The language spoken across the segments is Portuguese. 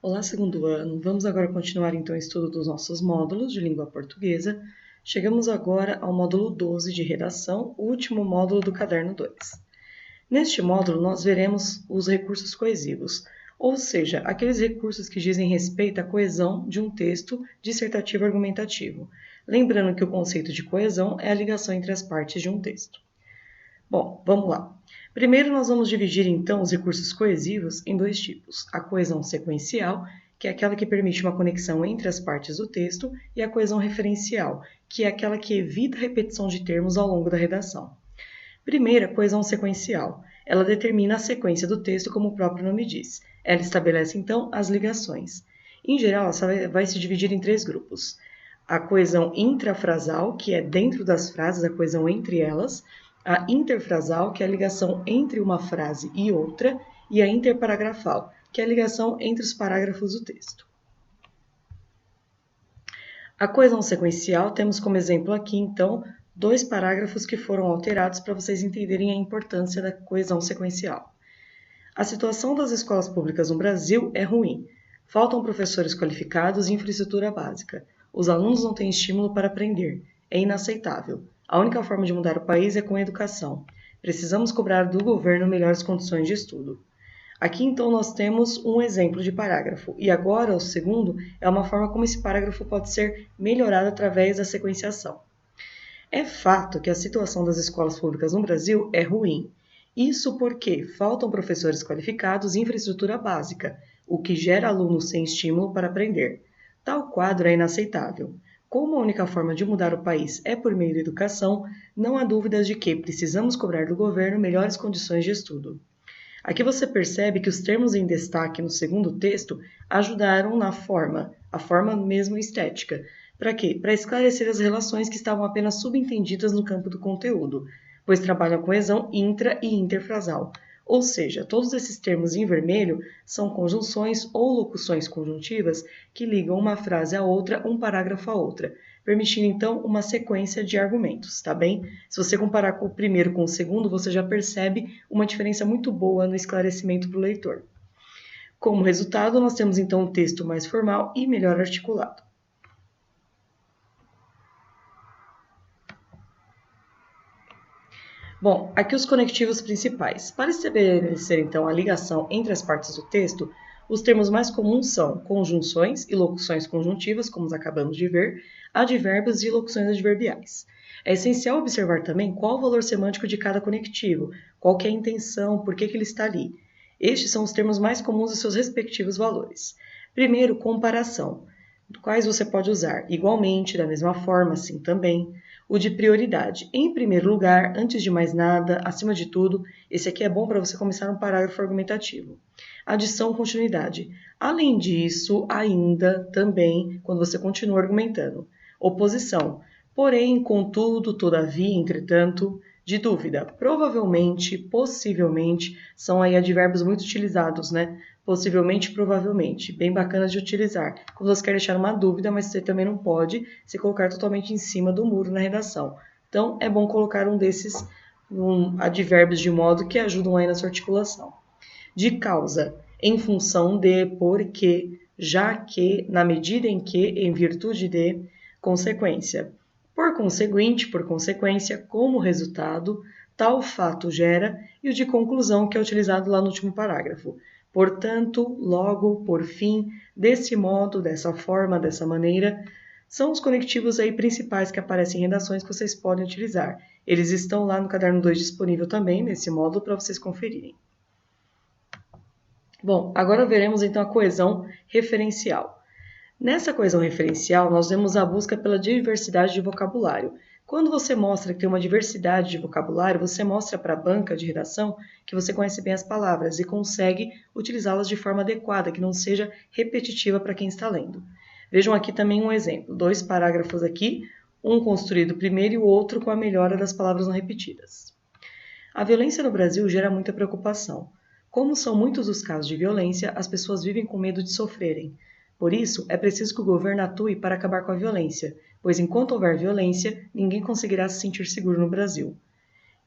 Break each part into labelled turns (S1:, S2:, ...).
S1: Olá, segundo ano. Vamos agora continuar então o estudo dos nossos módulos de língua portuguesa. Chegamos agora ao módulo 12 de redação, o último módulo do caderno 2. Neste módulo, nós veremos os recursos coesivos, ou seja, aqueles recursos que dizem respeito à coesão de um texto dissertativo argumentativo. Lembrando que o conceito de coesão é a ligação entre as partes de um texto. Bom, vamos lá. Primeiro, nós vamos dividir, então, os recursos coesivos em dois tipos. A coesão sequencial, que é aquela que permite uma conexão entre as partes do texto, e a coesão referencial, que é aquela que evita a repetição de termos ao longo da redação. Primeiro, a coesão sequencial. Ela determina a sequência do texto, como o próprio nome diz. Ela estabelece, então, as ligações. Em geral, ela vai se dividir em três grupos. A coesão intrafrasal, que é dentro das frases, a coesão entre elas. A interfrasal, que é a ligação entre uma frase e outra, e a interparagrafal, que é a ligação entre os parágrafos do texto. A coesão sequencial, temos como exemplo aqui, então, dois parágrafos que foram alterados para vocês entenderem a importância da coesão sequencial. A situação das escolas públicas no Brasil é ruim. Faltam professores qualificados e infraestrutura básica. Os alunos não têm estímulo para aprender. É inaceitável. A única forma de mudar o país é com a educação. Precisamos cobrar do governo melhores condições de estudo. Aqui, então, nós temos um exemplo de parágrafo. E agora, o segundo, é uma forma como esse parágrafo pode ser melhorado através da sequenciação. É fato que a situação das escolas públicas no Brasil é ruim. Isso porque faltam professores qualificados e infraestrutura básica, o que gera alunos sem estímulo para aprender. Tal quadro é inaceitável. Como a única forma de mudar o país é por meio da educação, não há dúvidas de que precisamos cobrar do governo melhores condições de estudo. Aqui você percebe que os termos em destaque no segundo texto ajudaram na forma, a forma mesmo estética. Para quê? Para esclarecer as relações que estavam apenas subentendidas no campo do conteúdo, pois trabalham a coesão intra- e interfrasal. Ou seja, todos esses termos em vermelho são conjunções ou locuções conjuntivas que ligam uma frase a outra, um parágrafo a outra, permitindo então uma sequência de argumentos, tá bem? Se você comparar com o primeiro com o segundo, você já percebe uma diferença muito boa no esclarecimento para o leitor. Como resultado, nós temos então um texto mais formal e melhor articulado. Bom, aqui os conectivos principais. Para estabelecer, então, a ligação entre as partes do texto, os termos mais comuns são conjunções e locuções conjuntivas, como acabamos de ver, advérbios e locuções adverbiais. É essencial observar também qual o valor semântico de cada conectivo, qual que é a intenção, por que ele está ali. Estes são os termos mais comuns e seus respectivos valores. Primeiro, comparação. Quais você pode usar? Igualmente, da mesma forma, assim também. O de prioridade. Em primeiro lugar, antes de mais nada, acima de tudo, esse aqui é bom para você começar um parágrafo argumentativo. Adição, continuidade. Além disso, ainda, também, quando você continua argumentando. Oposição. Porém, contudo, todavia, entretanto, de dúvida. Provavelmente, possivelmente, são aí advérbios muito utilizados, né? Possivelmente, provavelmente. Bem bacana de utilizar. Quando você quer deixar uma dúvida, mas você também não pode se colocar totalmente em cima do muro na redação. Então, é bom colocar um desses advérbios de modo que ajudam aí na sua articulação. De causa, em função de, porque, já que, na medida em que, em virtude de, consequência. Por conseguinte, por consequência, como resultado, tal fato gera, e o de conclusão, que é utilizado lá no último parágrafo. Portanto, logo, por fim, desse modo, dessa forma, dessa maneira, são os conectivos aí principais que aparecem em redações que vocês podem utilizar. Eles estão lá no caderno 2 disponível também, nesse módulo, para vocês conferirem. Bom, agora veremos então a coesão referencial. Nessa coesão referencial, nós vemos a busca pela diversidade de vocabulário. Quando você mostra que tem uma diversidade de vocabulário, você mostra para a banca de redação que você conhece bem as palavras e consegue utilizá-las de forma adequada, que não seja repetitiva para quem está lendo. Vejam aqui também um exemplo, dois parágrafos aqui, um construído primeiro e o outro com a melhora das palavras não repetidas. A violência no Brasil gera muita preocupação. Como são muitos os casos de violência, as pessoas vivem com medo de sofrerem. Por isso, é preciso que o governo atue para acabar com a violência, pois enquanto houver violência, ninguém conseguirá se sentir seguro no Brasil.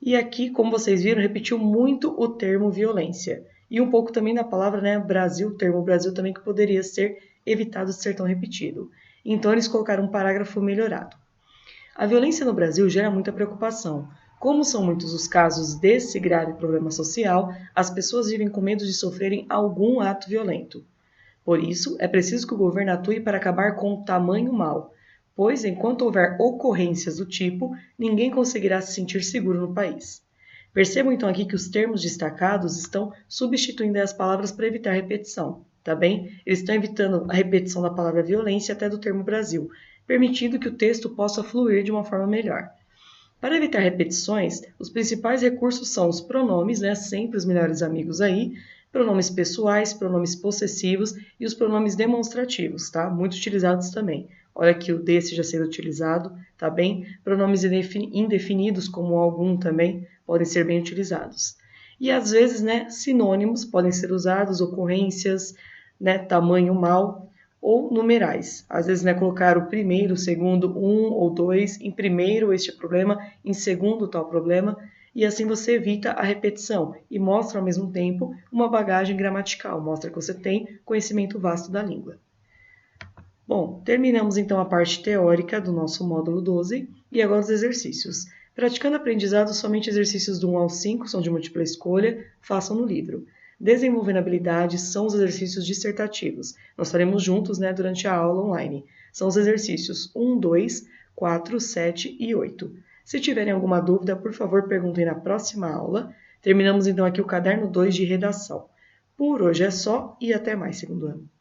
S1: E aqui, como vocês viram, repetiu muito o termo violência. E um pouco também da palavra, né, Brasil, o termo Brasil também que poderia ser evitado de ser tão repetido. Então eles colocaram um parágrafo melhorado. A violência no Brasil gera muita preocupação. Como são muitos os casos desse grave problema social, as pessoas vivem com medo de sofrerem algum ato violento. Por isso, é preciso que o governo atue para acabar com o tamanho mal, pois enquanto houver ocorrências do tipo, ninguém conseguirá se sentir seguro no país. Percebam então aqui que os termos destacados estão substituindo as palavras para evitar repetição, tá bem? Eles estão evitando a repetição da palavra violência até do termo Brasil, permitindo que o texto possa fluir de uma forma melhor. Para evitar repetições, os principais recursos são os pronomes, né, sempre os melhores amigos aí, pronomes pessoais, pronomes possessivos e os pronomes demonstrativos, tá? Muito utilizados também. Olha aqui o desse já sendo utilizado, tá bem? Pronomes indefinidos, como algum também, podem ser bem utilizados. E às vezes, né, sinônimos podem ser usados, ocorrências, né, tamanho mal, ou numerais. Às vezes, né, colocar o primeiro, o segundo, um ou dois, em primeiro este problema, em segundo tal problema, e assim você evita a repetição e mostra ao mesmo tempo uma bagagem gramatical, mostra que você tem conhecimento vasto da língua. Bom, terminamos então a parte teórica do nosso módulo 12 e agora os exercícios. Praticando aprendizado, somente exercícios do 1 ao 5 são de múltipla escolha, façam no livro. Desenvolvendo habilidades são os exercícios dissertativos. Nós faremos juntos, né, durante a aula online. São os exercícios 1, 2, 4, 7 e 8. Se tiverem alguma dúvida, por favor, perguntem na próxima aula. Terminamos então aqui o caderno 2 de redação. Por hoje é só e até mais, segundo ano.